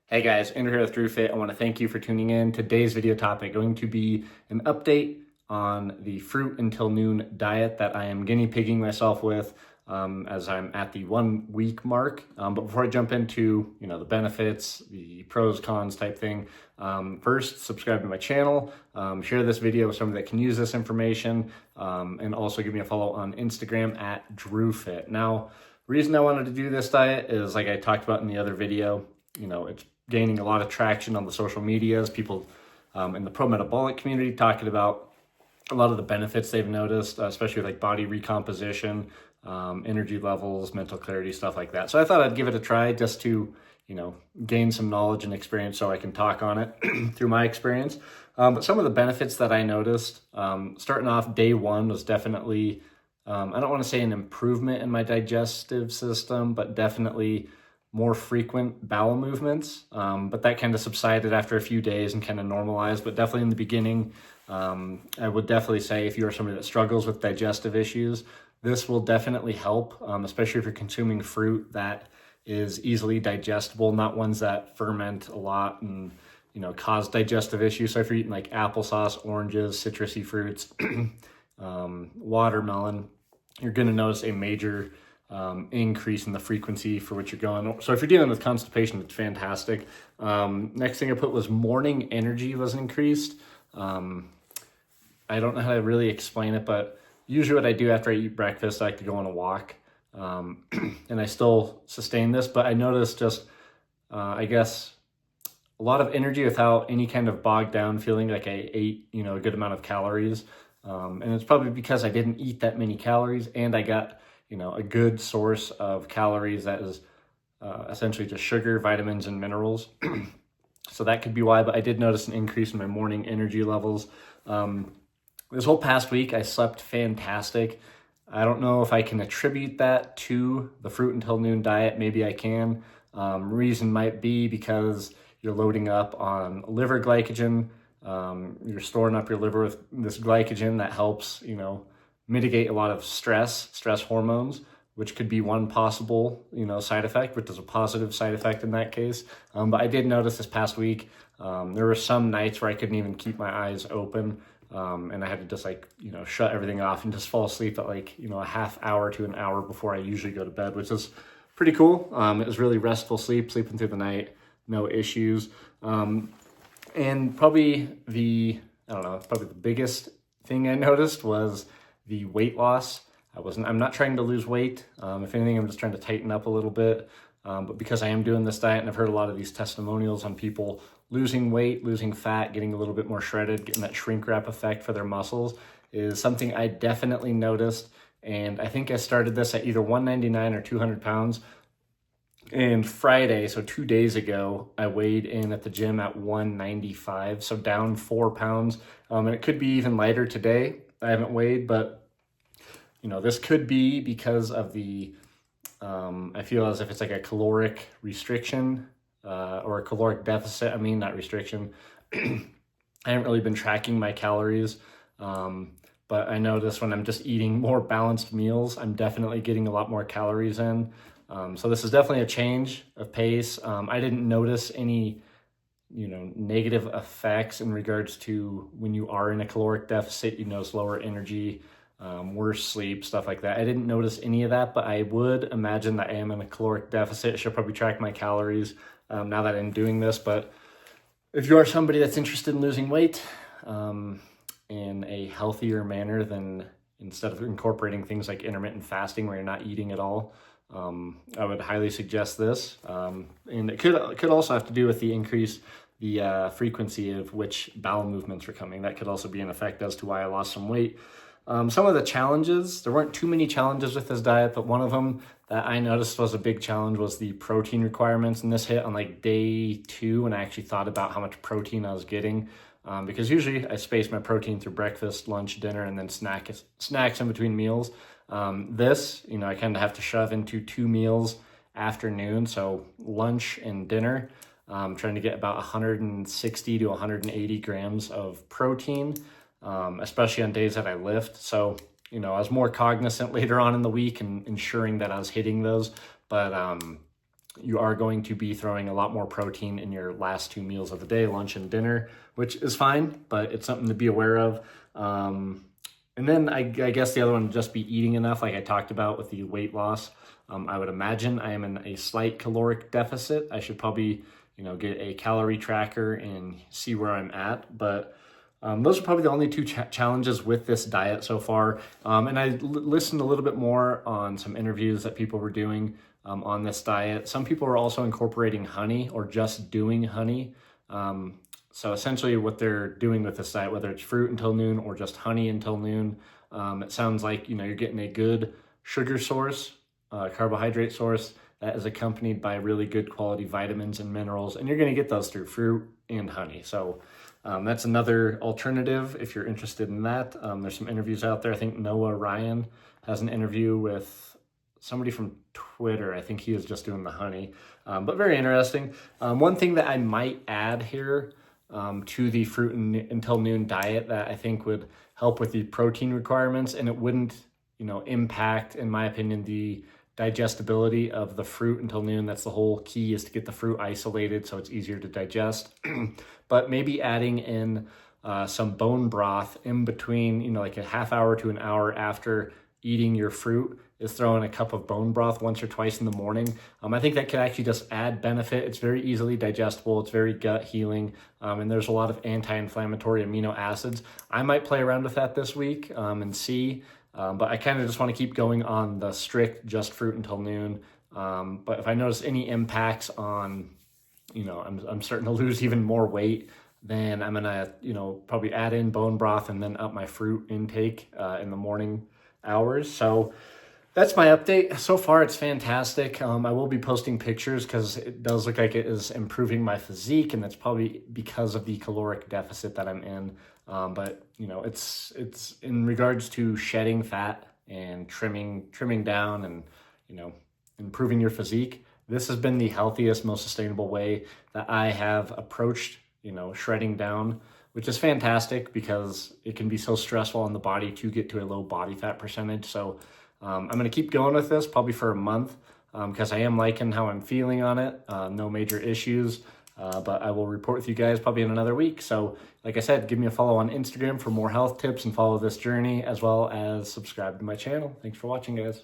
Hey guys, Andrew here with DrewFit. I want to thank you for tuning in. Today's video topic going to be an update on the fruit until noon diet that I am guinea pigging myself with as I'm at the 1 week mark. But before I jump into the benefits, the pros, cons type thing, first subscribe to my channel, share this video with somebody that can use this information, and also give me a follow on Instagram at DrewFit. Now, the reason I wanted to do this diet is like I talked about in the other video, it's gaining a lot of traction on the social medias. People in the pro metabolic community talking about a lot of the benefits they've noticed, especially like body recomposition, energy levels, mental clarity, stuff like that. So I thought I'd give it a try just to, gain some knowledge and experience so I can talk on it through my experience. But some of the benefits that I noticed, starting off day one was definitely, I don't want to say an improvement in my digestive system, but definitely more frequent bowel movements, but that kind of subsided after a few days and kind of normalized. But definitely in the beginning, I would definitely say if you are somebody that struggles with digestive issues, this will definitely help, especially if you're consuming fruit that is easily digestible, not ones that ferment a lot and cause digestive issues. So if you're eating like applesauce, oranges, citrusy fruits, watermelon, you're going to notice a major increase in the frequency for which you're going. So if you're dealing with constipation, it's fantastic. Next thing I put was morning energy was increased. I don't know how to really explain it, but usually what I do after I eat breakfast, I like to go on a walk. And I still sustain this, but I noticed just, I guess, a lot of energy without any kind of bogged down feeling like I ate, a good amount of calories. And it's probably because I didn't eat that many calories and I got a good source of calories that is essentially just sugar, vitamins, and minerals. So that could be why, but I did notice an increase in my morning energy levels. This whole past week, I slept fantastic. I don't know if I can attribute that to the fruit until noon diet. Maybe I can. Reason might be because you're loading up on liver glycogen. You're storing up your liver with this glycogen that helps, mitigate a lot of stress hormones, which could be one possible, side effect, which is a positive side effect in that case. But I did notice this past week, there were some nights where I couldn't even keep my eyes open. And I had to just shut everything off and just fall asleep at a half hour to an hour before I usually go to bed, which is pretty cool. It was really restful sleeping through the night, no issues. And probably the biggest thing I noticed was the weight loss. I'm not trying to lose weight. If anything, I'm just trying to tighten up a little bit. But because I am doing this diet and I've heard a lot of these testimonials on people losing weight, losing fat, getting a little bit more shredded, getting that shrink wrap effect for their muscles is something I definitely noticed. And I think I started this at either 199 or 200 pounds. And Friday, so 2 days ago, I weighed in at the gym at 195, so down 4 pounds. And it could be even lighter today. I haven't weighed, but this could be because of the, I feel as if it's like a caloric restriction or a caloric deficit. Not restriction. I haven't really been tracking my calories, but I notice when I'm just eating more balanced meals, I'm definitely getting a lot more calories in. So this is definitely a change of pace. I didn't notice any negative effects in regards to when you are in a caloric deficit. You notice lower energy, worse sleep, stuff like that. I didn't notice any of that, but I would imagine that I am in a caloric deficit. I should probably track my calories now that I'm doing this. But if you are somebody that's interested in losing weight in a healthier manner, than instead of incorporating things like intermittent fasting where you're not eating at all, I would highly suggest this. And it could also have to do with the frequency of which bowel movements are coming. That could also be an effect as to why I lost some weight. Some of the challenges, there weren't too many challenges with this diet, but one of them that I noticed was a big challenge was the protein requirements. And this hit on day 2 when I actually thought about how much protein I was getting. Because usually I space my protein through breakfast, lunch, dinner, and then snacks in between meals. This, I kind of have to shove into 2 meals afternoon. So lunch and dinner, trying to get about 160 to 180 grams of protein, especially on days that I lift. So, I was more cognizant later on in the week and ensuring that I was hitting those. But you are going to be throwing a lot more protein in your last 2 meals of the day, lunch and dinner, which is fine, but it's something to be aware of. And then I guess the other one would just be eating enough, like I talked about with the weight loss. I would imagine I am in a slight caloric deficit. I should probably, get a calorie tracker and see where I'm at. But those are probably the only two challenges with this diet so far. And I listened a little bit more on some interviews that people were doing on this diet. Some people are also incorporating honey or just doing honey. So essentially what they're doing with this diet, whether it's fruit until noon or just honey until noon, it sounds like, you're getting a good sugar source, carbohydrate source that is accompanied by really good quality vitamins and minerals. And you're going to get those through fruit and honey. So that's another alternative if you're interested in that. There's some interviews out there. I think Noah Ryan has an interview with somebody from Twitter. I think he is just doing the honey, but very interesting. One thing that I might add here to the fruit until noon diet that I think would help with the protein requirements, and it wouldn't, impact, in my opinion, the digestibility of the fruit until noon. That's the whole key, is to get the fruit isolated so it's easier to digest. But maybe adding in some bone broth in between, like a half hour to an hour after eating your fruit, is throw in a cup of bone broth once or twice in the morning. I think that could actually just add benefit. It's very easily digestible. It's very gut healing. And there's a lot of anti-inflammatory amino acids. I might play around with that this week and see. But I kind of just want to keep going on the strict just fruit until noon. But if I notice any impacts on, I'm starting to lose even more weight, then I'm going to, probably add in bone broth and then up my fruit intake in the morning hours. So that's my update. So far, it's fantastic. I will be posting pictures because it does look like it is improving my physique, and that's probably because of the caloric deficit that I'm in. But it's in regards to shedding fat and trimming down and improving your physique. This has been the healthiest, most sustainable way that I have approached shredding down, which is fantastic because it can be so stressful on the body to get to a low body fat percentage. So I'm going to keep going with this probably for a month because I am liking how I'm feeling on it. No major issues, but I will report with you guys probably in another week. So like I said, give me a follow on Instagram for more health tips and follow this journey, as well as subscribe to my channel. Thanks for watching, guys.